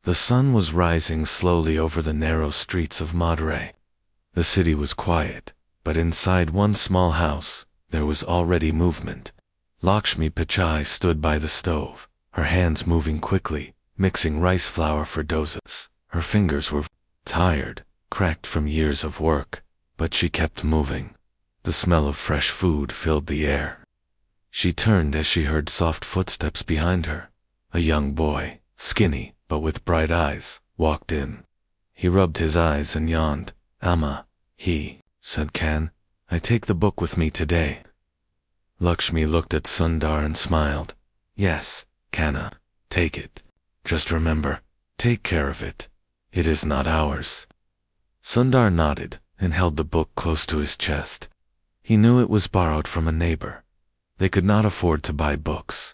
The sun was rising slowly over the narrow streets of Madurai. The city was quiet, but inside one small house, there was already movement. Lakshmi Pichai stood by the stove, her hands moving quickly, mixing rice flour for dosas. Her fingers were tired, cracked from years of work, but she kept moving. The smell of fresh food filled the air. She turned as she heard soft footsteps behind her. A young boy, skinny but with bright eyes, walked in. He rubbed his eyes and yawned. "Amma," he said, "can I take the book with me today?" Lakshmi looked at Sundar and smiled. "Yes, Kanna, take it. Just remember, take care of it. It is not ours." Sundar nodded and held the book close to his chest. He knew it was borrowed from a neighbor. They could not afford to buy books.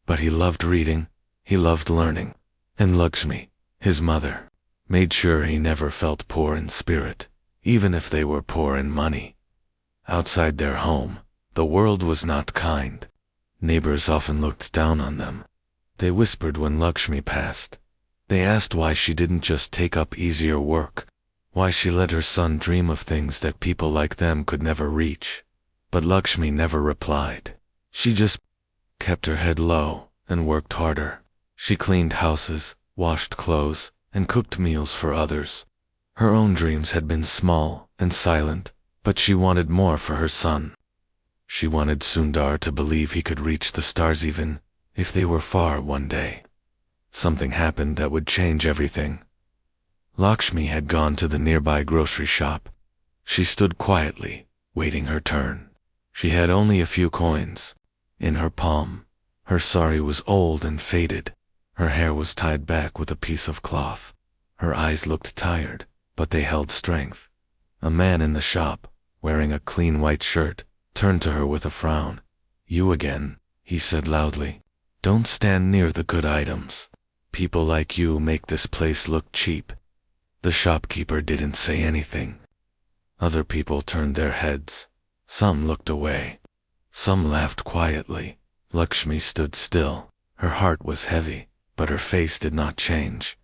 But he loved reading, he loved learning. And Lakshmi, his mother, made sure he never felt poor in spirit, even if they were poor in money. Outside their home, the world was not kind. Neighbors often looked down on them. They whispered when Lakshmi passed. They asked why she didn't just take up easier work, why she let her son dream of things that people like them could never reach. But Lakshmi never replied. She just kept her head low and worked harder. She cleaned houses, washed clothes, and cooked meals for others. Her own dreams had been small and silent, but she wanted more for her son. She wanted Sundar to believe he could reach the stars even if they were far one day. Something happened that would change everything. Lakshmi had gone to the nearby grocery shop. She stood quietly, waiting her turn. She had only a few coins in her palm. Her sari was old and faded. Her hair was tied back with a piece of cloth. Her eyes looked tired, but they held strength. A man in the shop, wearing a clean white shirt, turned to her with a frown. "You again," he said loudly. "Don't stand near the good items. People like you make this place look cheap." The shopkeeper didn't say anything. Other people turned their heads. Some looked away. Some laughed quietly. Lakshmi stood still. Her heart was heavy, but her face did not change.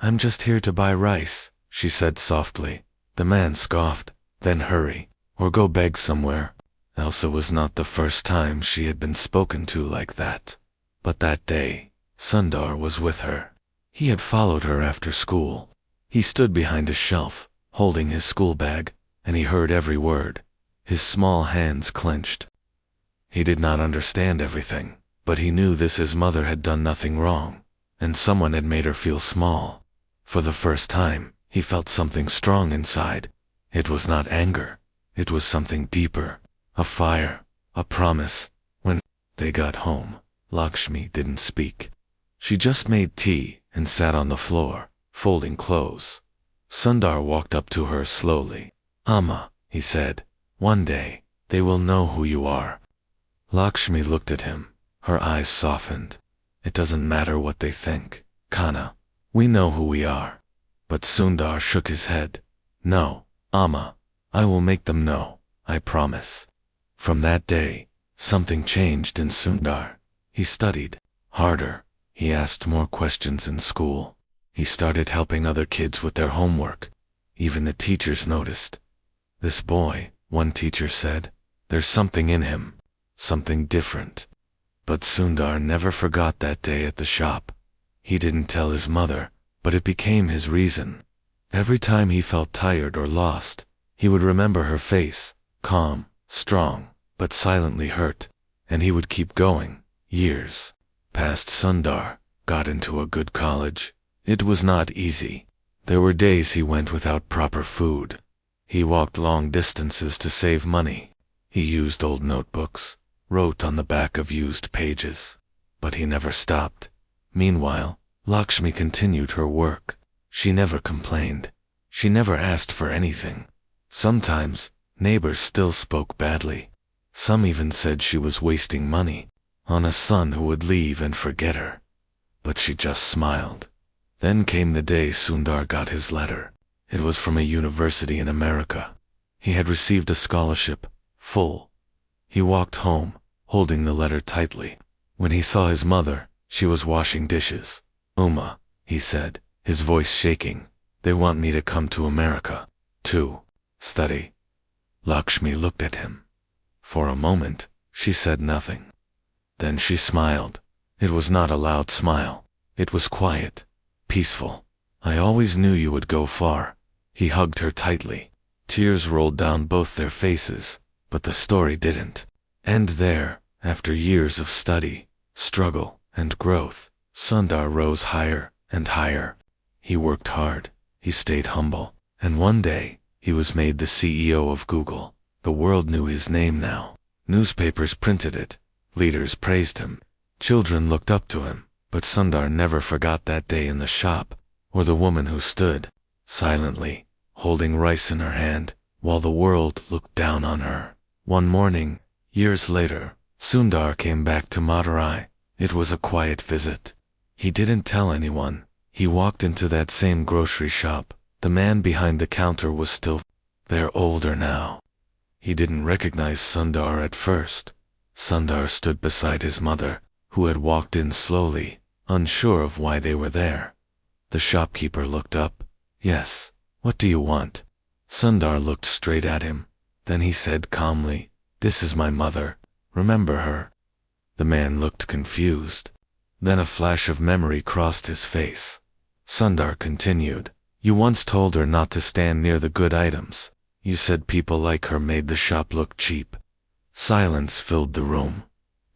"I'm just here to buy rice," she said softly. The man scoffed. "Then hurry, or go beg somewhere." Elsa was not the first time she had been spoken to like that. But that day, Sundar was with her. He had followed her after school. He stood behind a shelf, holding his school bag, and he heard every word. His small hands clenched. He did not understand everything, but he knew his mother had done nothing wrong, and someone had made her feel small. For the first time, he felt something strong inside. It was not anger. It was something deeper. A fire. A promise. When they got home, Lakshmi didn't speak. She just made tea and sat on the floor, folding clothes. Sundar walked up to her slowly. "Amma," he said, "one day, they will know who you are." Lakshmi looked at him. Her eyes softened. "It doesn't matter what they think, Kanna. We know who we are." But Sundar shook his head. "No, Amma. I will make them know. I promise." From that day, something changed in Sundar. He studied harder. He asked more questions in school. He started helping other kids with their homework. Even the teachers noticed. "This boy," one teacher said, "there's something in him. Something different." But Sundar never forgot that day at the shop. He didn't tell his mother, but it became his reason. Every time he felt tired or lost, he would remember her face, calm, strong, but silently hurt, and he would keep going. Years passed. Sundar got into a good college. It was not easy. There were days he went without proper food. He walked long distances to save money. He used old notebooks, wrote on the back of used pages. But he never stopped. Meanwhile, Lakshmi continued her work. She never complained. She never asked for anything. Sometimes, neighbors still spoke badly. Some even said she was wasting money on a son who would leave and forget her. But she just smiled. Then came the day Sundar got his letter. It was from a university in America. He had received a scholarship, full. He walked home, holding the letter tightly. When he saw his mother, she was washing dishes. "Uma," he said, his voice shaking. They want me to come to America. To study. Lakshmi looked at him. For a moment, she said nothing. Then she smiled. It was not a loud smile. It was quiet, peaceful. I always knew you would go far. He hugged her tightly. Tears rolled down both their faces, but the story didn't end there. After years of study, struggle, and growth, Sundar rose higher and higher. He worked hard, he stayed humble, and one day, he was made the CEO of Google. The world knew his name now. Newspapers printed it. Leaders praised him. Children looked up to him. But Sundar never forgot that day in the shop, or the woman who stood, silently, holding rice in her hand, while the world looked down on her. One morning, years later, Sundar came back to Madurai. It was a quiet visit. He didn't tell anyone. He walked into that same grocery shop. The man behind the counter was still there, older now. He didn't recognize Sundar at first. Sundar stood beside his mother, who had walked in slowly, unsure of why they were there. The shopkeeper looked up. Yes, what do you want? Sundar looked straight at him. Then he said calmly, "This is my mother. Remember her?" The man looked confused. Then a flash of memory crossed his face. Sundar continued, "You once told her not to stand near the good items. You said people like her made the shop look cheap." Silence filled the room.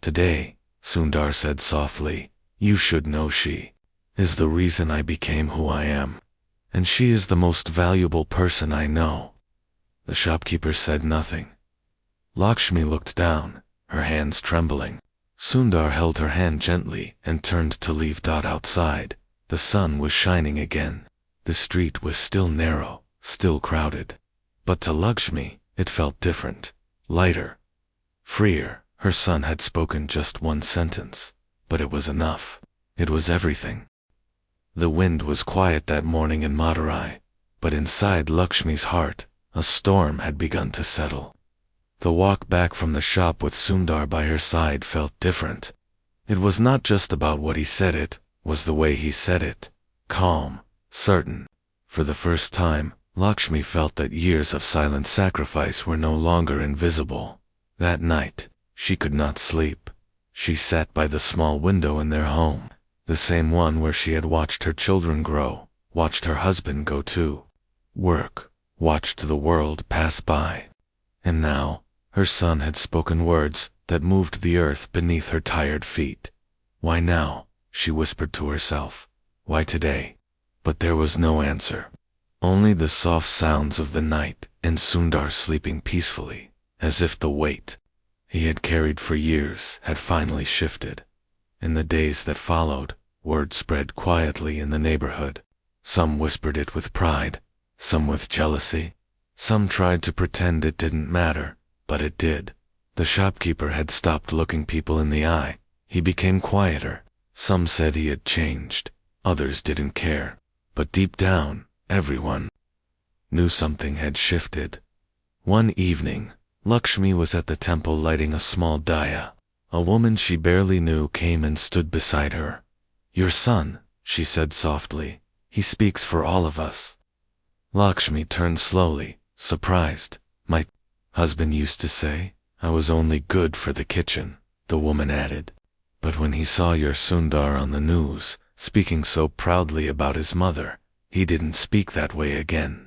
"Today," Sundar said softly, "you should know she is the reason I became who I am. And she is the most valuable person I know." The shopkeeper said nothing. Lakshmi looked down, her hands trembling. Sundar held her hand gently and turned to leave. Outside, the sun was shining again. The street was still narrow, still crowded. But to Lakshmi, it felt different, lighter, freer. Her son had spoken just one sentence, but it was enough. It was everything. The wind was quiet that morning in Madurai, but inside Lakshmi's heart, a storm had begun to settle. The walk back from the shop with Sundar by her side felt different. It was not just about what he said, it was the way he said it. Calm, certain. For the first time, Lakshmi felt that years of silent sacrifice were no longer invisible. That night, she could not sleep. She sat by the small window in their home, the same one where she had watched her children grow, watched her husband go to work, watched the world pass by. And now, her son had spoken words that moved the earth beneath her tired feet. "Why now?" she whispered to herself. "Why today?" But there was no answer. Only the soft sounds of the night and Sundar sleeping peacefully, as if the weight he had carried for years had finally shifted. In the days that followed, word spread quietly in the neighborhood. Some whispered it with pride, some with jealousy. Some tried to pretend it didn't matter, but it did. The shopkeeper had stopped looking people in the eye. He became quieter. Some said he had changed. Others didn't care. But deep down, everyone knew something had shifted. One evening, Lakshmi was at the temple lighting a small diya. A woman she barely knew came and stood beside her. "Your son," she said softly. "He speaks for all of us." Lakshmi turned slowly, surprised. "My husband used to say I was only good for the kitchen," the woman added. "But when he saw your Sundar on the news, speaking so proudly about his mother, he didn't speak that way again."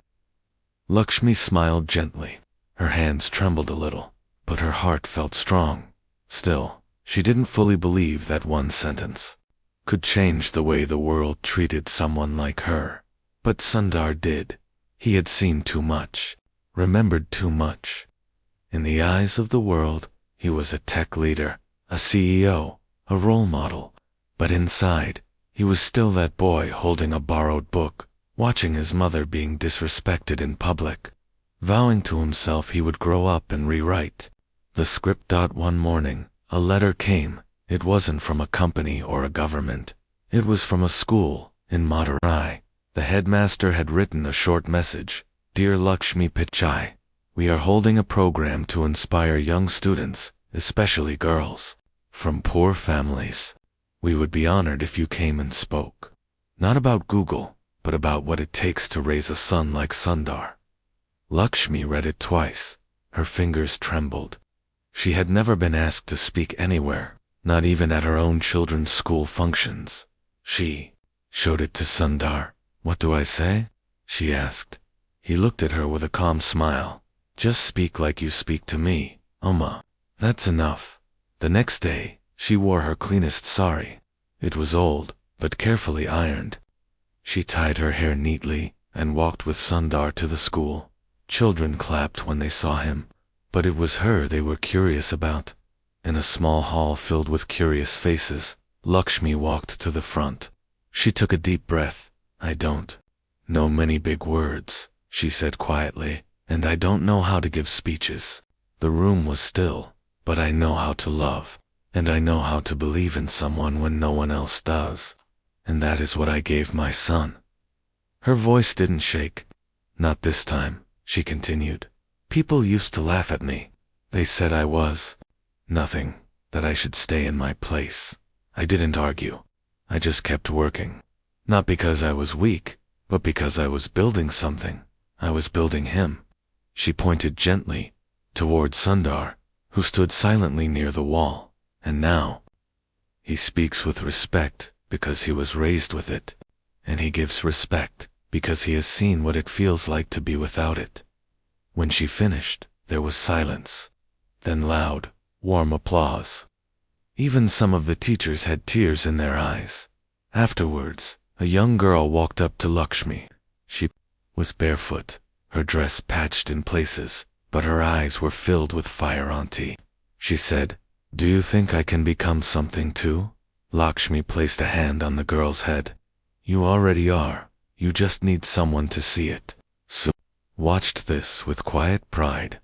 Lakshmi smiled gently. Her hands trembled a little, but her heart felt strong. Still, she didn't fully believe that one sentence could change the way the world treated someone like her. But Sundar did. He had seen too much, remembered too much. In the eyes of the world, he was a tech leader, a CEO, a role model. But inside, he was still that boy holding a borrowed book, watching his mother being disrespected in public, vowing to himself he would grow up and rewrite the script. One morning, a letter came. It wasn't from a company or a government. It was from a school in Madurai. The headmaster had written a short message. "Dear Lakshmi Pichai, we are holding a program to inspire young students, especially girls, from poor families. We would be honored if you came and spoke. Not about Google, but about what it takes to raise a son like Sundar. Lakshmi read it twice. Her fingers trembled. She had never been asked to speak anywhere, not even at her own children's school functions. She showed it to Sundar. "What do I say?" she asked. He looked at her with a calm smile. "Just speak like you speak to me, Oma. That's enough." The next day, she wore her cleanest sari. It was old, but carefully ironed. She tied her hair neatly and walked with Sundar to the school. Children clapped when they saw him, but it was her they were curious about. In a small hall filled with curious faces, Lakshmi walked to the front. She took a deep breath. "I don't know many big words," she said quietly, "and I don't know how to give speeches." The room was still, "but I know how to love, and I know how to believe in someone when no one else does. And that is what I gave my son." Her voice didn't shake. "Not this time," she continued. "People used to laugh at me. They said I was nothing, that I should stay in my place. I didn't argue. I just kept working. Not because I was weak, but because I was building something. I was building him." She pointed gently toward Sundar, who stood silently near the wall. "And now he speaks with respect because he was raised with it, and he gives respect because he has seen what it feels like to be without it." When she finished, there was silence, then loud, warm applause. Even some of the teachers had tears in their eyes. Afterwards, a young girl walked up to Lakshmi. She was barefoot, her dress patched in places, but her eyes were filled with fire. "Auntie," she said, "do you think I can become something too?" Lakshmi placed a hand on the girl's head. "You already are. You just need someone to see it." So watched this with quiet pride.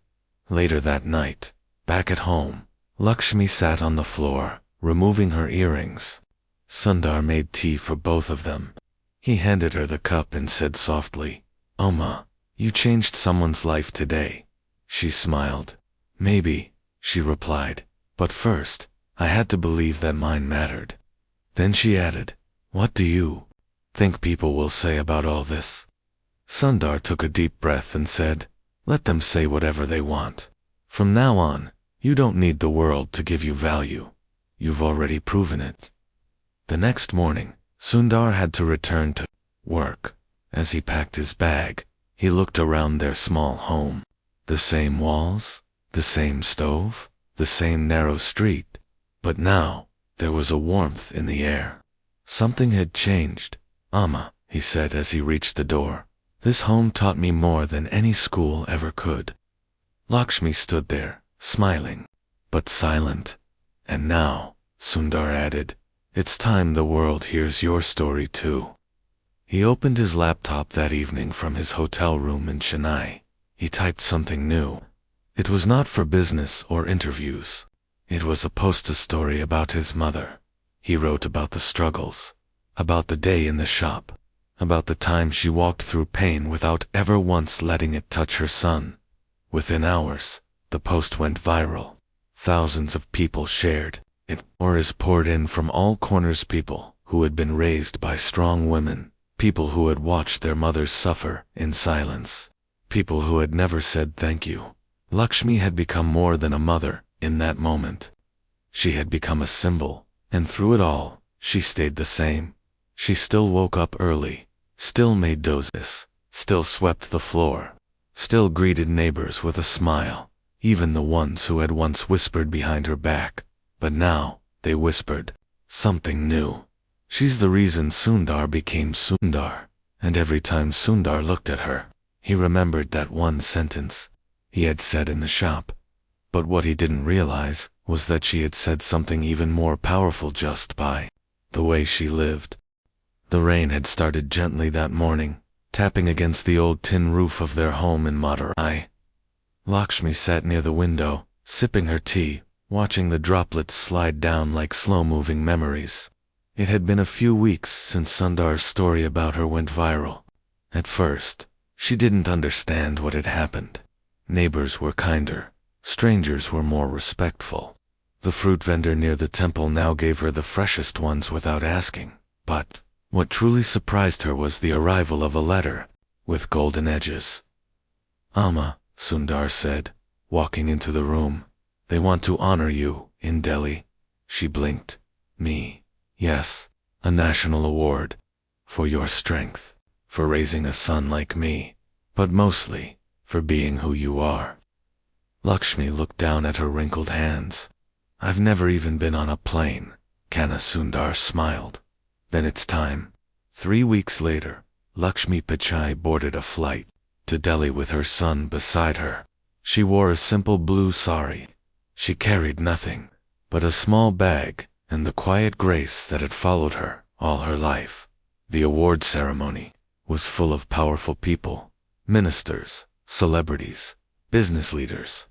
Later that night, back at home, Lakshmi sat on the floor, removing her earrings. Sundar made tea for both of them. He handed her the cup and said softly, "Oma, you changed someone's life today." She smiled. "Maybe," she replied, "but first, I had to believe that mine mattered." Then she added, "What do you think people will say about all this?" Sundar took a deep breath and said, "Let them say whatever they want. From now on, you don't need the world to give you value. You've already proven it." The next morning, Sundar had to return to work. As he packed his bag, he looked around their small home. The same walls, the same stove, the same narrow street, but now there was a warmth in the air. Something had changed. "Amma," he said as he reached the door, "this home taught me more than any school ever could." Lakshmi stood there, smiling, but silent. "And now," Sundar added, "it's time the world hears your story too." He opened his laptop that evening from his hotel room in Chennai. He typed something new. It was not for business or interviews. It was a post story about his mother. He wrote about the struggles, about the day in the shop, about the time she walked through pain without ever once letting it touch her son. Within hours, the post went viral. Thousands of people shared it. Stories poured in from all corners, people who had been raised by strong women, people who had watched their mothers suffer in silence, people who had never said thank you. Lakshmi had become more than a mother in that moment. She had become a symbol, and through it all, she stayed the same. She still woke up early, still made dozes, still swept the floor, still greeted neighbors with a smile, even the ones who had once whispered behind her back. But now, they whispered something new. She's the reason Sundar became Sundar, and every time Sundar looked at her, he remembered that one sentence he had said in the shop. But what he didn't realize was that she had said something even more powerful just by the way she lived. The rain had started gently that morning, tapping against the old tin roof of their home in Madurai. Lakshmi sat near the window, sipping her tea, watching the droplets slide down like slow-moving memories. It had been a few weeks since Sundar's story about her went viral. At first, she didn't understand what had happened. Neighbors were kinder, strangers were more respectful. The fruit vendor near the temple now gave her the freshest ones without asking. But What truly surprised her was the arrival of a letter, with golden edges. "Amma," Sundar said, walking into the room, "they want to honor you in Delhi." She blinked. "Me? Yes, a national award. For your strength, for raising a son like me, but mostly, for being who you are." Lakshmi looked down at her wrinkled hands. "I've never even been on a plane," Kana Sundar smiled. "Then it's time." 3 weeks later, Lakshmi Pichai boarded a flight to Delhi with her son beside her. She wore a simple blue sari. She carried nothing but a small bag and the quiet grace that had followed her all her life. The award ceremony was full of powerful people, ministers, celebrities, business leaders.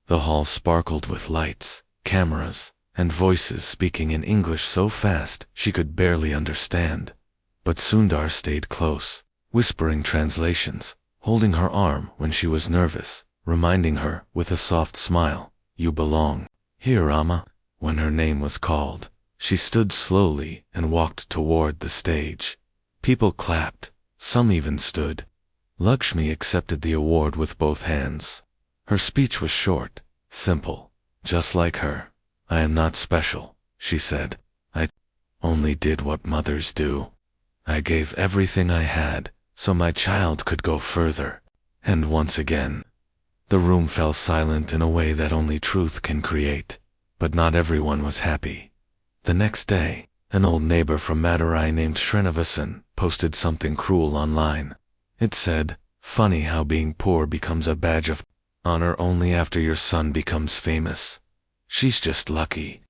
The hall sparkled with lights, cameras, and voices speaking in English so fast she could barely understand. But Sundar stayed close, whispering translations, holding her arm when she was nervous, reminding her with a soft smile, "You belong here, Amma." When her name was called, she stood slowly and walked toward the stage. People clapped, some even stood. Lakshmi accepted the award with both hands. Her speech was short, simple, just like her. "I am not special," she said. "I only did what mothers do. I gave everything I had so my child could go further." And once again, the room fell silent in a way that only truth can create. But not everyone was happy. The next day, an old neighbor from Madurai named Srinivasan posted something cruel online. It said, "Funny how being poor becomes a badge of honor only after your son becomes famous. She's just lucky."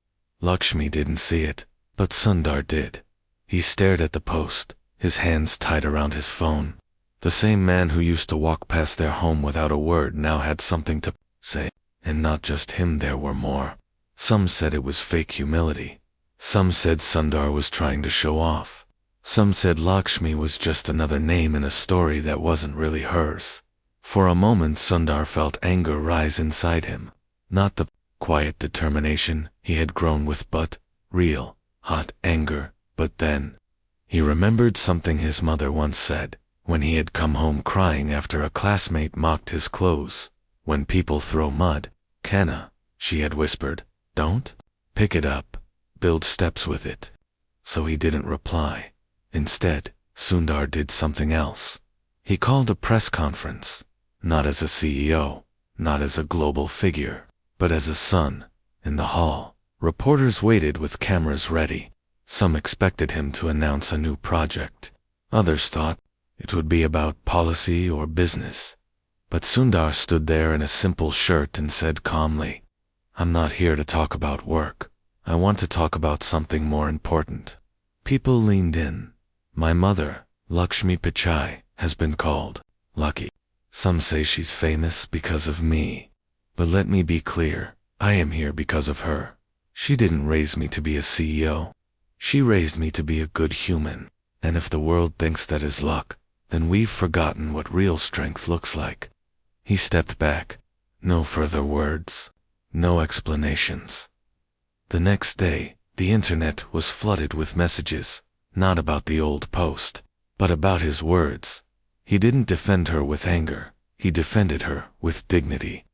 Lakshmi didn't see it, but Sundar did. He stared at the post, his hands tied around his phone. The same man who used to walk past their home without a word now had something to say, and not just him, there were more. Some said it was fake humility. Some said Sundar was trying to show off. Some said Lakshmi was just another name in a story that wasn't really hers. For a moment Sundar felt anger rise inside him. Not the quiet determination he had grown with, but real, hot anger. But then, he remembered something his mother once said, when he had come home crying after a classmate mocked his clothes. "When people throw mud, Kana," she had whispered, "don't pick it up, build steps with it." So he didn't reply. Instead, Sundar did something else. He called a press conference, not as a CEO, not as a global figure, but as a son. In the hall, reporters waited with cameras ready. Some expected him to announce a new project. Others thought it would be about policy or business. But Sundar stood there in a simple shirt and said calmly, "I'm not here to talk about work. I want to talk about something more important." People leaned in. "My mother, Lakshmi Pichai, has been called lucky. Some say she's famous because of me. But let me be clear, I am here because of her. She didn't raise me to be a CEO. She raised me to be a good human. And if the world thinks that is luck, then we've forgotten what real strength looks like." He stepped back. No further words. No explanations. The next day, the internet was flooded with messages, not about the old post, but about his words. He didn't defend her with anger. He defended her with dignity.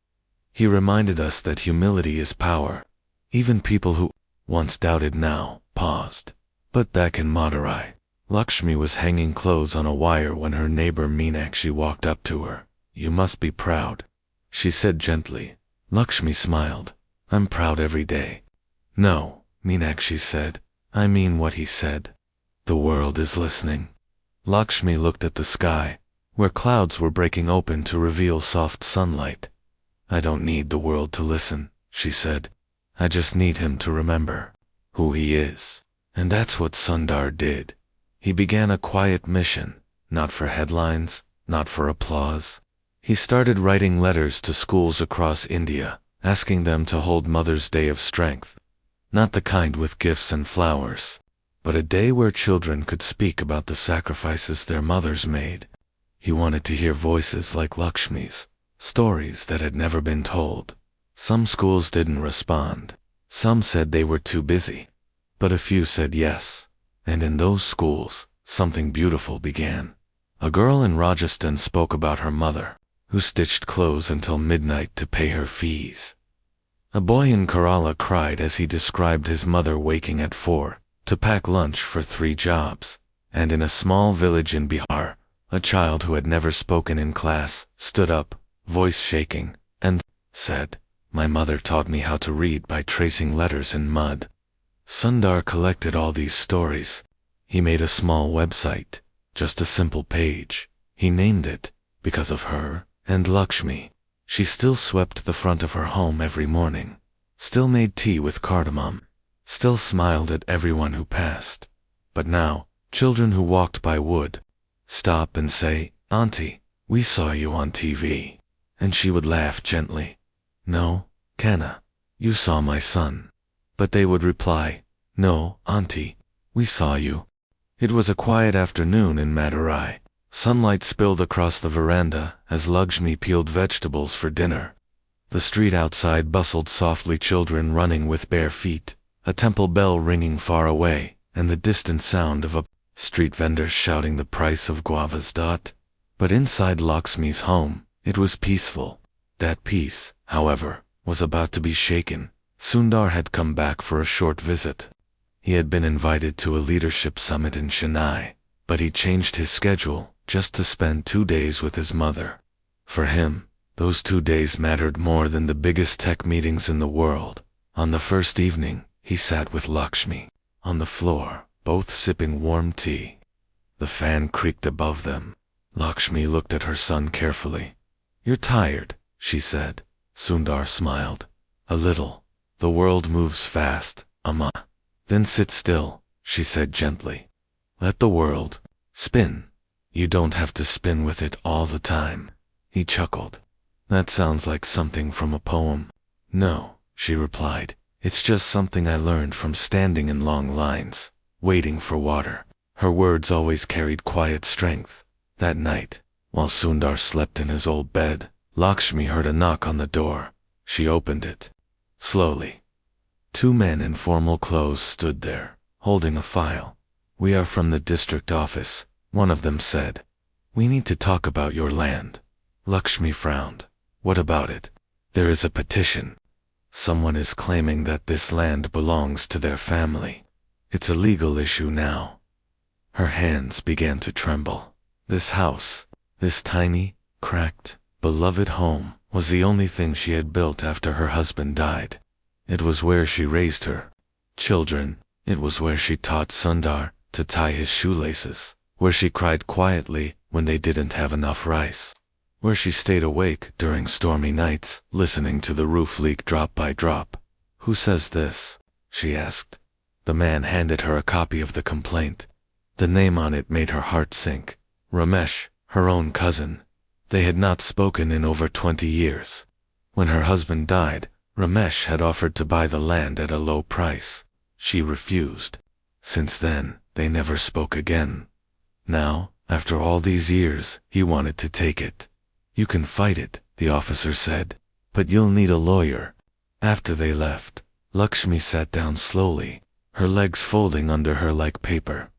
He reminded us that humility is power. Even people who once doubted now paused. But back in Madurai, Lakshmi was hanging clothes on a wire when her neighbor Meenakshi walked up to her. "You must be proud," she said gently. Lakshmi smiled. "I'm proud every day." "No," Meenakshi said. "I mean what he said. The world is listening." Lakshmi looked at the sky, where clouds were breaking open to reveal soft sunlight. "I don't need the world to listen," she said. "I just need him to remember who he is." And that's what Sundar did. He began a quiet mission, not for headlines, not for applause. He started writing letters to schools across India, asking them to hold Mother's Day of Strength. Not the kind with gifts and flowers, but a day where children could speak about the sacrifices their mothers made. He wanted to hear voices like Lakshmi's, stories that had never been told. Some schools didn't respond. Some said they were too busy. But a few said yes. And in those schools, something beautiful began. A girl in Rajasthan spoke about her mother, who stitched clothes until midnight to pay her fees. A boy in Kerala cried as he described his mother waking at 4 to pack lunch for 3 jobs. And in a small village in Bihar, a child who had never spoken in class stood up, voice shaking, and said, "My mother taught me how to read by tracing letters in mud." Sundar collected all these stories. He made a small website, just a simple page. He named it, because of her, and Lakshmi. She still swept the front of her home every morning, still made tea with cardamom, still smiled at everyone who passed. But now, children who walked by would stop and say, "Auntie, we saw you on TV." And she would laugh gently. "No, Kanna, you saw my son." But they would reply, "No, Auntie, we saw you." It was a quiet afternoon in Madurai. Sunlight spilled across the veranda as Lakshmi peeled vegetables for dinner. The street outside bustled softly, children running with bare feet, a temple bell ringing far away, and the distant sound of a street vendor shouting the price of guavas. But inside Lakshmi's home, it was peaceful. That peace, however, was about to be shaken. Sundar had come back for a short visit. He had been invited to a leadership summit in Chennai, but he changed his schedule just to spend 2 days with his mother. For him, those 2 days mattered more than the biggest tech meetings in the world. On the first evening, he sat with Lakshmi, on the floor, both sipping warm tea. The fan creaked above them. Lakshmi looked at her son carefully. "You're tired," she said. Sundar smiled. "A little. The world moves fast, Amma." "Then sit still," she said gently. "Let the world spin. You don't have to spin with it all the time." He chuckled. "That sounds like something from a poem." "No," she replied. "It's just something I learned from standing in long lines, waiting for water." Her words always carried quiet strength. That night, while Sundar slept in his old bed, Lakshmi heard a knock on the door. She opened it. Slowly. 2 men in formal clothes stood there, holding a file. "We are from the district office," one of them said. "We need to talk about your land." Lakshmi frowned. "What about it?" "There is a petition. Someone is claiming that this land belongs to their family. It's a legal issue now." Her hands began to tremble. This house, this tiny, cracked, beloved home, was the only thing she had built after her husband died. It was where she raised her children. It was where she taught Sundar to tie his shoelaces, where she cried quietly when they didn't have enough rice, where she stayed awake during stormy nights, listening to the roof leak drop by drop. "Who says this?" she asked. The man handed her a copy of the complaint. The name on it made her heart sink. Ramesh, her own cousin. They had not spoken in over 20 years. When her husband died, Ramesh had offered to buy the land at a low price. She refused. Since then, they never spoke again. Now, after all these years, he wanted to take it. "You can fight it," the officer said, "but you'll need a lawyer." After they left, Lakshmi sat down slowly, her legs folding under her like paper.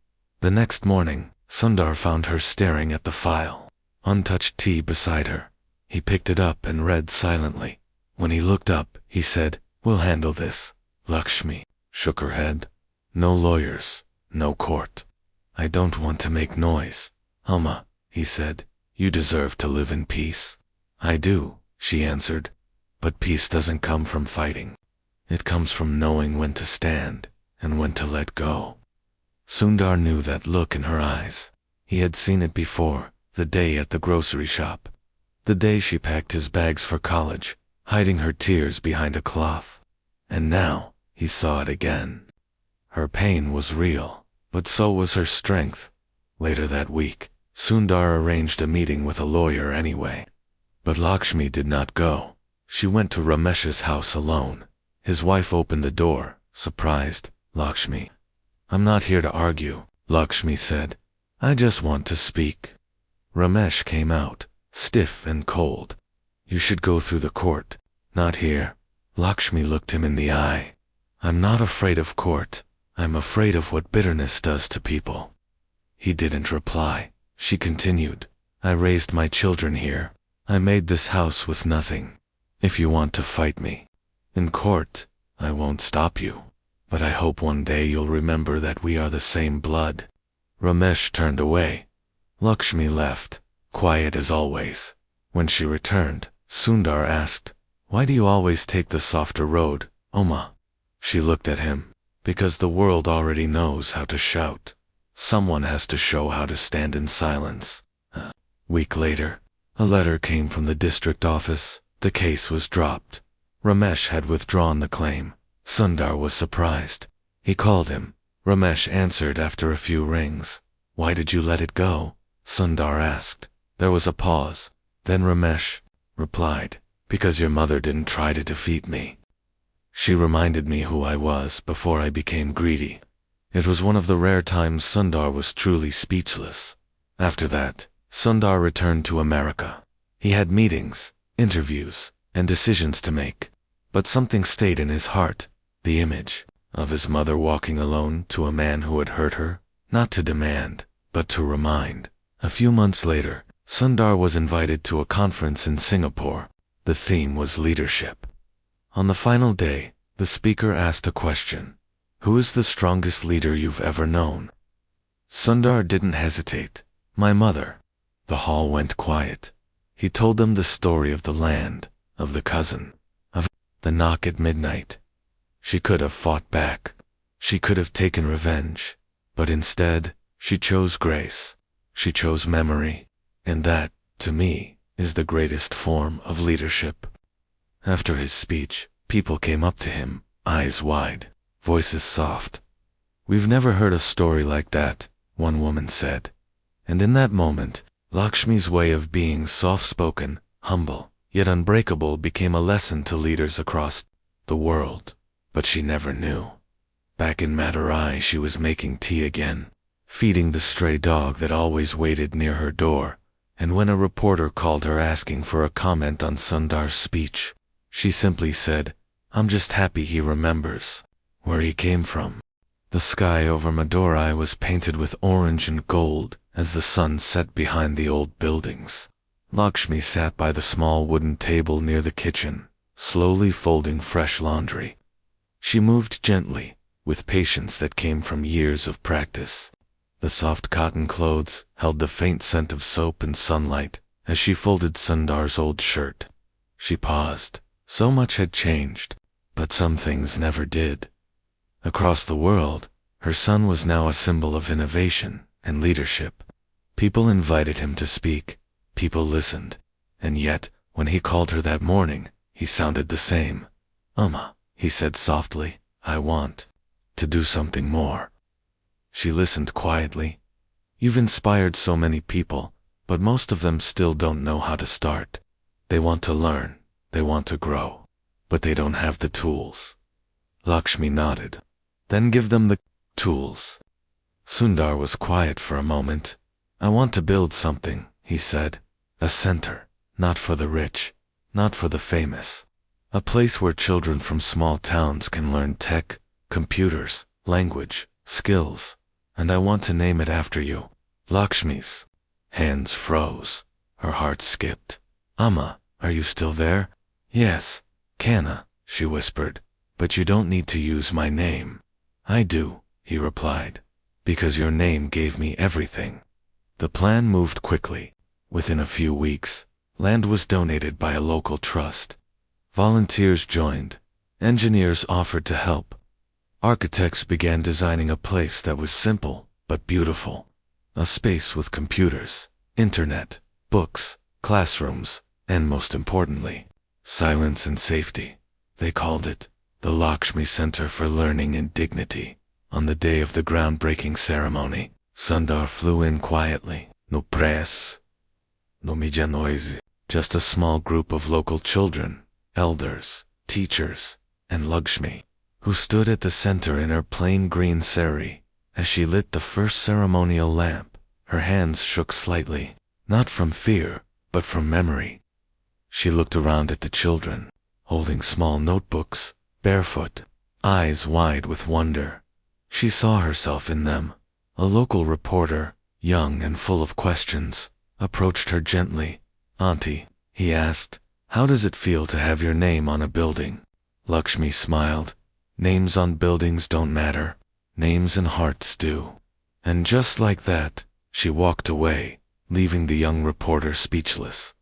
The next morning, Sundar found her staring at the file, untouched tea beside her. He picked it up and read silently. When he looked up, he said, "We'll handle this." Lakshmi shook her head. "No lawyers, no court. I don't want to make noise." "Amma," he said, "you deserve to live in peace." "I do," she answered. "But peace doesn't come from fighting. It comes from knowing when to stand and when to let go." Sundar knew that look in her eyes. He had seen it before, the day at the grocery shop. The day she packed his bags for college, hiding her tears behind a cloth. And now, he saw it again. Her pain was real, but so was her strength. Later that week, Sundar arranged a meeting with a lawyer anyway. But Lakshmi did not go. She went to Ramesh's house alone. His wife opened the door, surprised. "Lakshmi." "I'm not here to argue," Lakshmi said. "I just want to speak." Ramesh came out, stiff and cold. "You should go through the court, not here." Lakshmi looked him in the eye. "I'm not afraid of court. I'm afraid of what bitterness does to people." He didn't reply. She continued, I raised my children here. I made this house with nothing. If you want to fight me in court, I won't stop you. But I hope one day you'll remember that we are the same blood. Ramesh turned away. Lakshmi left, quiet as always. When she returned, Sundar asked, Why do you always take the softer road, Oma? She looked at him. Because the world already knows how to shout. Someone has to show how to stand in silence. A week later, a letter came from the district office. The case was dropped. Ramesh had withdrawn the claim. Sundar was surprised. He called him. Ramesh answered after a few rings. Why did you let it go? Sundar asked. There was a pause. Then Ramesh replied, Because your mother didn't try to defeat me. She reminded me who I was before I became greedy. It was one of the rare times Sundar was truly speechless. After that, Sundar returned to America. He had meetings, interviews, and decisions to make. But something stayed in his heart, the image of his mother walking alone to a man who had hurt her, not to demand, but to remind. A few months later, Sundar was invited to a conference in Singapore. The theme was leadership. On the final day, the speaker asked a question. Who is the strongest leader you've ever known? Sundar didn't hesitate. My mother. The hall went quiet. He told them the story of the land, of the cousin, of the knock at midnight. She could have fought back. She could have taken revenge. But instead, she chose grace. She chose memory. And that, to me, is the greatest form of leadership. After his speech, people came up to him, eyes wide, voices soft. We've never heard a story like that, one woman said. And in that moment, Lakshmi's way of being soft-spoken, humble, yet unbreakable became a lesson to leaders across the world. But she never knew. Back in Madurai, she was making tea again, feeding the stray dog that always waited near her door. And when a reporter called her asking for a comment on Sundar's speech, she simply said, I'm just happy he remembers where he came from. The sky over Madurai was painted with orange and gold as the sun set behind the old buildings. Lakshmi sat by the small wooden table near the kitchen, slowly folding fresh laundry. She moved gently, with patience that came from years of practice. The soft cotton clothes held the faint scent of soap and sunlight as she folded Sundar's old shirt. She paused. So much had changed, but some things never did. Across the world, her son was now a symbol of innovation and leadership. People invited him to speak. People listened. And yet, when he called her that morning, he sounded the same. Amma, he said softly, I want to do something more. She listened quietly. You've inspired so many people, but most of them still don't know how to start. They want to learn, they want to grow, but they don't have the tools. Lakshmi nodded. Then give them the tools. Sundar was quiet for a moment. I want to build something, he said. A center, not for the rich, not for the famous. A place where children from small towns can learn tech, computers, language, skills. And I want to name it after you. Lakshmi's hands froze. Her heart skipped. Amma, are you still there? Yes, Kanna, she whispered. But you don't need to use my name. I do, he replied. Because your name gave me everything. The plan moved quickly. Within a few weeks, land was donated by a local trust. Volunteers joined. Engineers offered to help. Architects began designing a place that was simple but beautiful. A space with computers, internet, books, classrooms, and most importantly, silence and safety. They called it the Lakshmi Center for Learning and Dignity. On the day of the groundbreaking ceremony, Sundar flew in quietly. No press, no media noise. Just a small group of local children, elders, teachers, and Lakshmi, who stood at the center in her plain green sari. As she lit the first ceremonial lamp, her hands shook slightly, not from fear, but from memory. She looked around at the children, holding small notebooks, barefoot, eyes wide with wonder. She saw herself in them, a local reporter, young and full of questions, approached her gently. "Auntie," he asked, "how does it feel to have your name on a building?" Lakshmi smiled. "Names on buildings don't matter. Names in hearts do." And just like that, she walked away, leaving the young reporter speechless.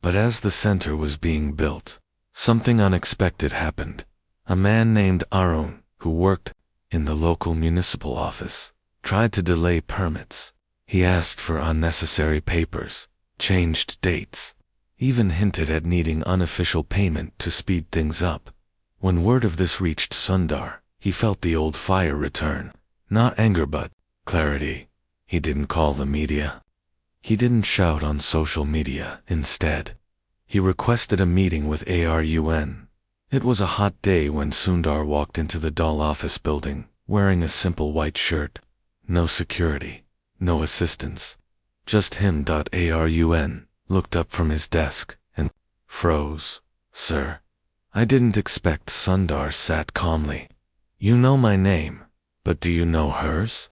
But as the center was being built, something unexpected happened. A man named Arun, who worked in the local municipal office, tried to delay permits. He asked for unnecessary papers, changed dates, even hinted at needing unofficial payment to speed things up. When word of this reached Sundar, he felt the old fire return. Not anger but clarity. He didn't call the media. He didn't shout on social media. Instead, he requested a meeting with Arun. It was a hot day when Sundar walked into the dull office building, wearing a simple white shirt. No security, no assistants. Just him. Arun looked up from his desk and froze. "Sir." "I didn't expect." Sundar sat calmly. "You know my name, but do you know hers?"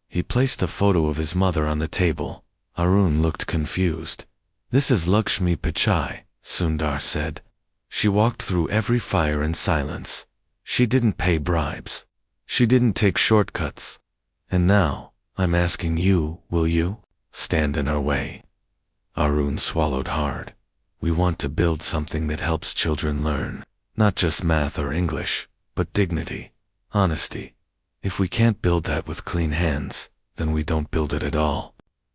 He placed a photo of his mother on the table. Arun looked confused. "This is Lakshmi Pichai," Sundar said. "She walked through every fire in silence. She didn't pay bribes. She didn't take shortcuts. And now, I'm asking you, will you stand in our way?" Arun swallowed hard. "We want to build something that helps children learn, not just math or English, but dignity, honesty. If we can't build that with clean hands, then we don't build it at all."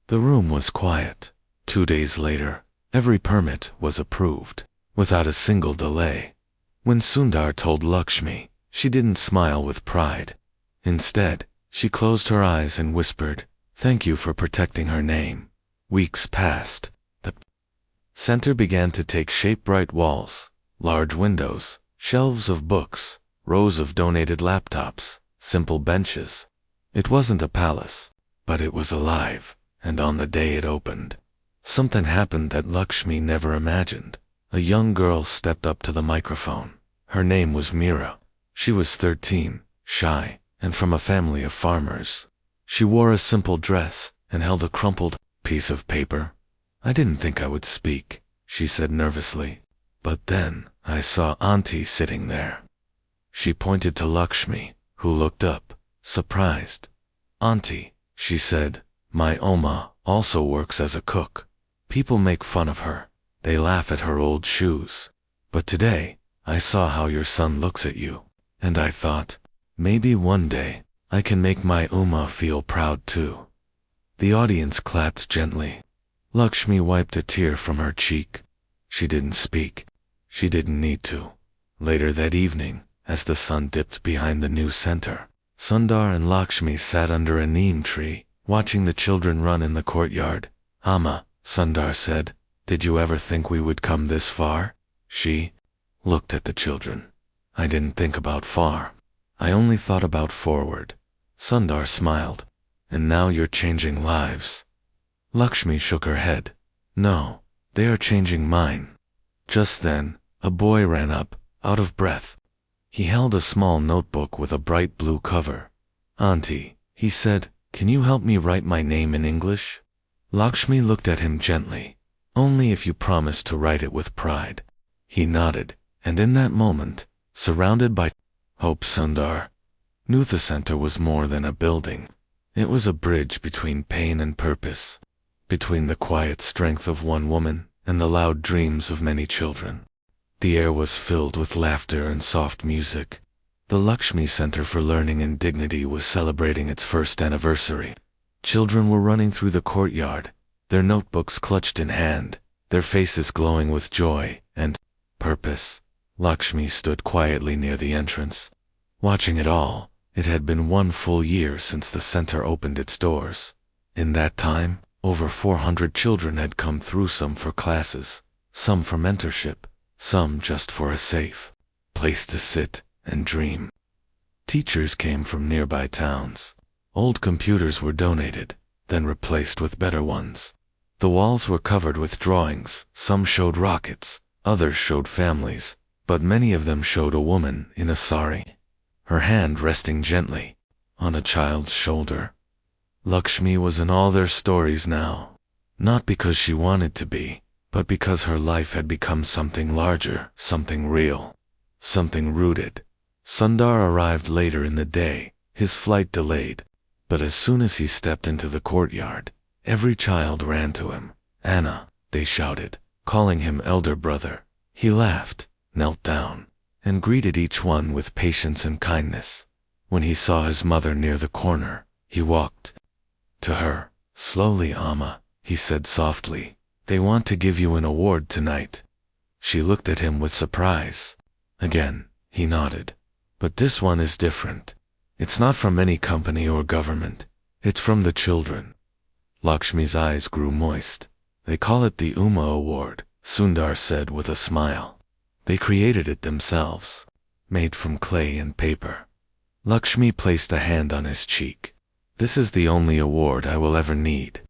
The room was quiet. 2 days later, every permit was approved, without a single delay. When Sundar told Lakshmi, she didn't smile with pride. Instead, she closed her eyes and whispered, "Thank you for protecting her name." Weeks passed. The center began to take shape: bright walls, large windows, shelves of books, rows of donated laptops, simple benches. It wasn't a palace, but it was alive, and on the day it opened, something happened that Lakshmi never imagined. A young girl stepped up to the microphone. Her name was Meera. She was 13, shy, and from a family of farmers. She wore a simple dress and held a crumpled piece of paper. "I didn't think I would speak," she said nervously. "But then I saw Auntie sitting there." She pointed to Lakshmi, who looked up, surprised. "Auntie," she said, "my Oma also works as a cook. People make fun of her. They laugh at her old shoes. But today, I saw how your son looks at you, and I thought, maybe one day, I can make my Uma feel proud too." The audience clapped gently. Lakshmi wiped a tear from her cheek. She didn't speak. She didn't need to. Later that evening, as the sun dipped behind the new center, Sundar and Lakshmi sat under a neem tree, watching the children run in the courtyard. "Amma," Sundar said, "did you ever think we would come this far?" She looked at the children. "I didn't think about far. I only thought about forward." Sundar smiled. "And now you're changing lives." Lakshmi shook her head. "No, they are changing mine." Just then, a boy ran up, out of breath. He held a small notebook with a bright blue cover. "Auntie," he said, "can you help me write my name in English?" Lakshmi looked at him gently. "Only if you promise to write it with pride." He nodded, and in that moment, surrounded by hope, Sundar knew the center was more than a building. It was a bridge between pain and purpose, between the quiet strength of one woman and the loud dreams of many children. The air was filled with laughter and soft music. The Lakshmi Center for Learning and Dignity was celebrating its first anniversary. Children were running through the courtyard, their notebooks clutched in hand, their faces glowing with joy and purpose. Lakshmi stood quietly near the entrance, watching it all. It had been 1 full year since the center opened its doors. In that time, over 400 children had come through, some for classes, some for mentorship, some just for a safe place to sit and dream. Teachers came from nearby towns. Old computers were donated, then replaced with better ones. The walls were covered with drawings. Some showed rockets, others showed families, but many of them showed a woman in a sari, her hand resting gently on a child's shoulder. Lakshmi was in all their stories now. Not because she wanted to be, but because her life had become something larger, something real, something rooted. Sundar arrived later in the day, his flight delayed. But as soon as he stepped into the courtyard, every child ran to him. Anna, they shouted, calling him elder brother. He laughed, knelt down, and greeted each one with patience and kindness. When he saw his mother near the corner, he walked to her. Slowly, Amma, he said softly, they want to give you an award tonight. She looked at him with surprise. Again, he nodded. But this one is different. It's not from any company or government. It's from the children. Lakshmi's eyes grew moist. They call it the Uma Award, Sundar said with a smile. They created it themselves, made from clay and paper. Lakshmi placed a hand on his cheek. This is the only award I will ever need.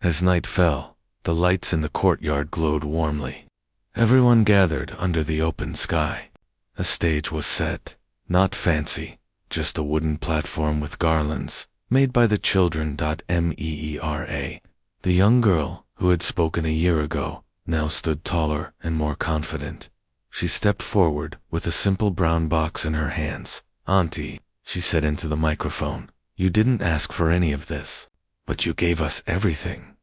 As night fell, the lights in the courtyard glowed warmly. Everyone gathered under the open sky. A stage was set, not fancy, just a wooden platform with garlands, made by the children. Meera. The young girl, who had spoken a year ago, now stood taller and more confident. She stepped forward with a simple brown box in her hands. Auntie, she said into the microphone, you didn't ask for any of this, but you gave us everything.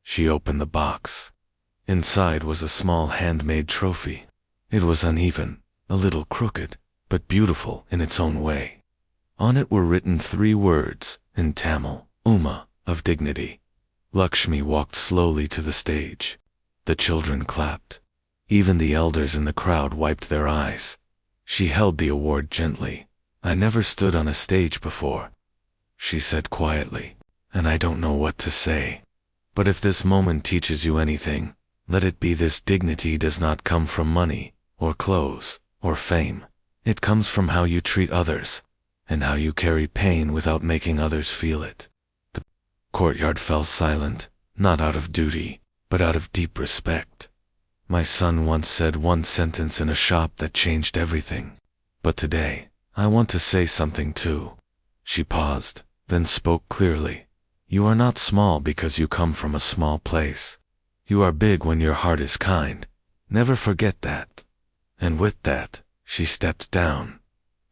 She opened the box. Inside was a small handmade trophy. It was uneven, a little crooked, but beautiful in its own way. On it were written 3 words, in Tamil, Uma, of dignity. Lakshmi walked slowly to the stage. The children clapped. Even the elders in the crowd wiped their eyes. She held the award gently. I never stood on a stage before, she said quietly, and I don't know what to say. But if this moment teaches you anything, let it be this: dignity does not come from money, or clothes, or fame. It comes from how you treat others, and how you carry pain without making others feel it. The courtyard fell silent, not out of duty, but out of deep respect. My son once said one sentence in a shop that changed everything. But today, I want to say something too. She paused, then spoke clearly. You are not small because you come from a small place. You are big when your heart is kind. Never forget that. And with that, she stepped down.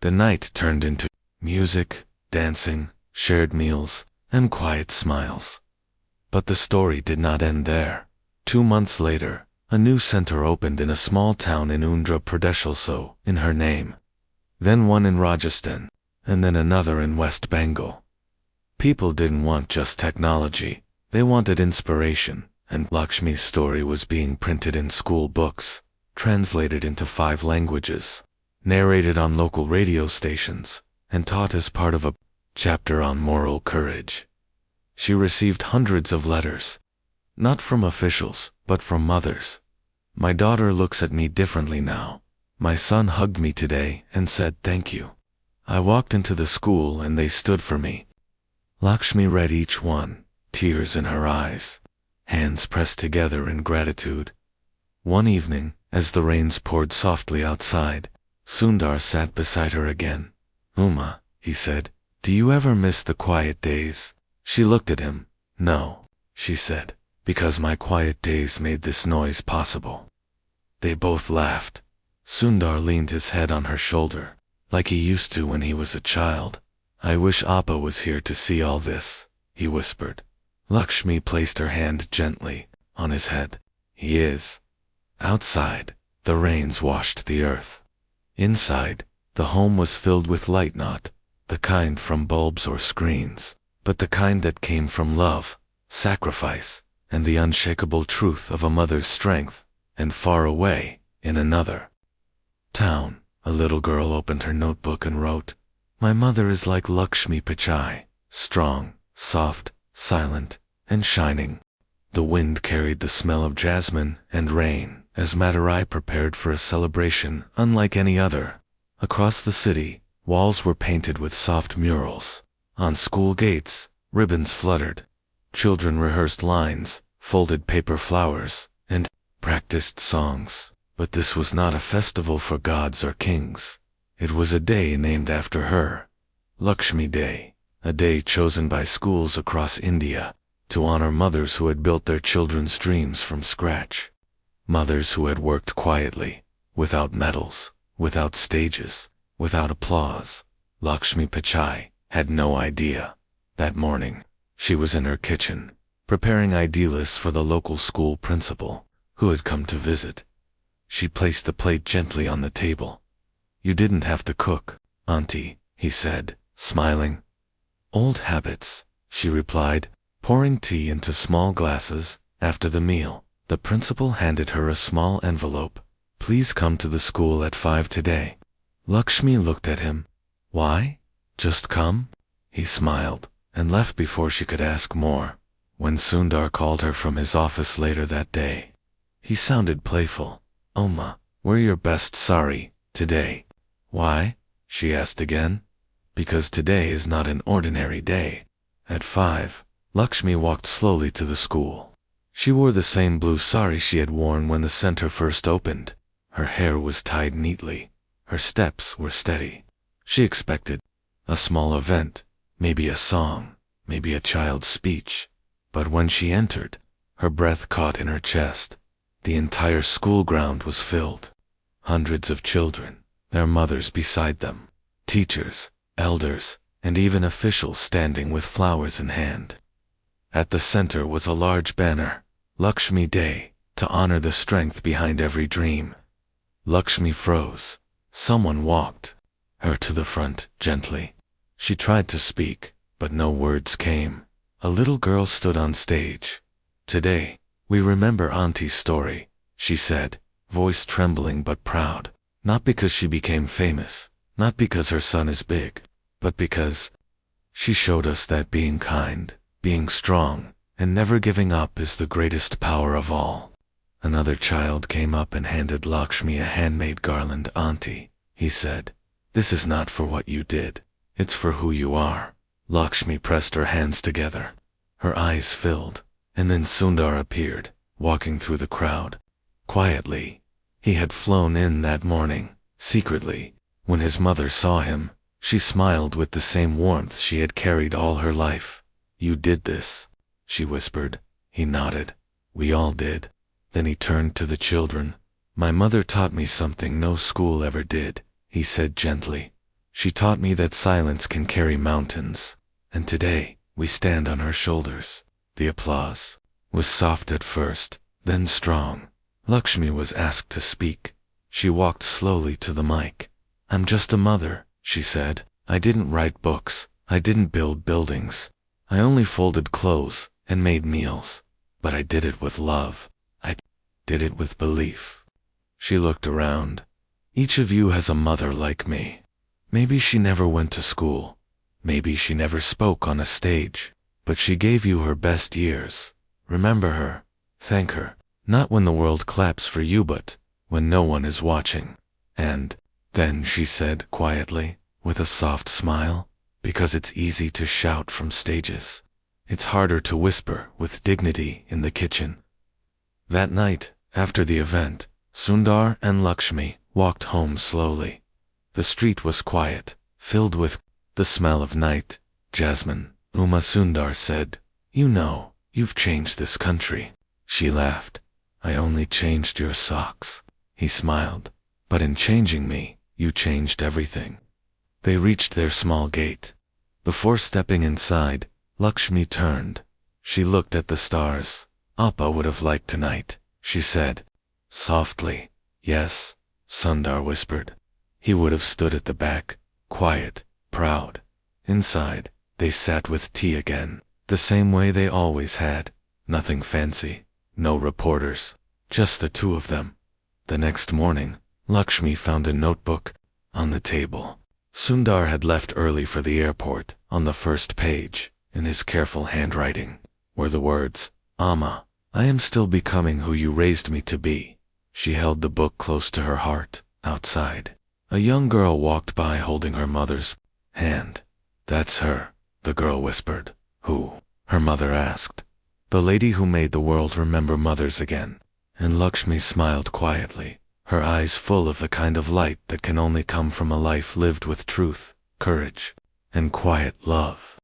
The night turned into music, dancing, shared meals, and quiet smiles. But the story did not end there. 2 months later, a new center opened in a small town in Andhra Pradesh, also in her name. Then one in Rajasthan, and then another in West Bengal. People didn't want just technology, they wanted inspiration, and Lakshmi's story was being printed in school books, translated into 5 languages, narrated on local radio stations, and taught as part of a chapter on moral courage. She received hundreds of letters, not from officials, but from mothers. My daughter looks at me differently now. My son hugged me today and said thank you. I walked into the school and they stood for me. Lakshmi read each one, tears in her eyes, hands pressed together in gratitude. One evening, as the rains poured softly outside, Sundar sat beside her again. Uma, he said, do you ever miss the quiet days? She looked at him. No, she said, because my quiet days made this noise possible. They both laughed. Sundar leaned his head on her shoulder, like he used to when he was a child. I wish Appa was here to see all this, he whispered. Lakshmi placed her hand gently on his head. He is. Outside, the rains washed the earth. Inside, the home was filled with light, not the kind from bulbs or screens, but the kind that came from love, sacrifice, and the unshakable truth of a mother's strength. And far away, in another town, a little girl opened her notebook and wrote, my mother is like Lakshmi Pichai, strong, soft, silent, and shining. The wind carried the smell of jasmine and rain as Madurai prepared for a celebration unlike any other. Across the city, walls were painted with soft murals. On school gates, ribbons fluttered. Children rehearsed lines, folded paper flowers, and practiced songs. But this was not a festival for gods or kings. It was a day named after her. Lakshmi Day, a day chosen by schools across India to honor mothers who had built their children's dreams from scratch. Mothers who had worked quietly, without medals, without stages, without applause. Lakshmi Pichai had no idea. That morning, she was in her kitchen, preparing idealists for the local school principal, who had come to visit. She placed the plate gently on the table. "You didn't have to cook, Auntie," he said, smiling. "Old habits," she replied, pouring tea into small glasses. After the meal, the principal handed her a small envelope. "Please come to the school at 5 today." Lakshmi looked at him. "Why? Just come?" He smiled, and left before she could ask more. When Sundar called her from his office later that day, he sounded playful. "Oma, wear your best sari today." "Why?" she asked again. "Because today is not an ordinary day." At 5, Lakshmi walked slowly to the school. She wore the same blue sari she had worn when the center first opened. Her hair was tied neatly. Her steps were steady. She expected a small event, maybe a song, maybe a child's speech. But when she entered, her breath caught in her chest. The entire school ground was filled. Hundreds of children, their mothers beside them, teachers, elders, and even officials standing with flowers in hand. At the center was a large banner, "Lakshmi Day," to honor the strength behind every dream. Lakshmi froze. Someone walked her to the front, gently. She tried to speak, but no words came. A little girl stood on stage. "Today, we remember Auntie's story," she said, voice trembling but proud. Not because she became famous, not because her son is big, but because she showed us that being kind, being strong, and never giving up is the greatest power of all. Another child came up and handed Lakshmi a handmade garland. "Auntie," he said, "this is not for what you did, it's for who you are." Lakshmi pressed her hands together. Her eyes filled, and then Sundar appeared, walking through the crowd. Quietly, he had flown in that morning, secretly. When his mother saw him, she smiled with the same warmth she had carried all her life. "You did this," she whispered. He nodded. "We all did." Then he turned to the children. "My mother taught me something no school ever did," he said gently. "She taught me that silence can carry mountains, and today we stand on her shoulders." The applause was soft at first, then strong. Lakshmi was asked to speak. She walked slowly to the mic. "I'm just a mother," she said. "I didn't write books. I didn't build buildings. I only folded clothes and made meals. But I did it with love. I did it with belief." She looked around. "Each of you has a mother like me. Maybe she never went to school. Maybe she never spoke on a stage. But she gave you her best years. Remember her. Thank her. Not when the world claps for you, but when no one is watching." And then she said quietly, with a soft smile, "Because it's easy to shout from stages. It's harder to whisper with dignity in the kitchen." That night, after the event, Sundar and Lakshmi walked home slowly. The street was quiet, filled with the smell of night. "Jasmine," Uma Sundar said, "you know, you've changed this country." She laughed. "I only changed your socks." He smiled. "But in changing me, you changed everything." They reached their small gate. Before stepping inside, Lakshmi turned. She looked at the stars. "Appa would have liked tonight," she said. Softly. "Yes," Sundar whispered. He would have stood at the back, quiet, proud. Inside, they sat with tea again, the same way they always had. Nothing fancy, no reporters, just the two of them. The next morning, Lakshmi found a notebook on the table. Sundar had left early for the airport. On the first page, in his careful handwriting, were the words, "Amma, I am still becoming who you raised me to be." She held the book close to her heart. Outside, a young girl walked by holding her mother's hand. "That's her," the girl whispered. "Who?" her mother asked. "The lady who made the world remember mothers again." And Lakshmi smiled quietly, her eyes full of the kind of light that can only come from a life lived with truth, courage, and quiet love.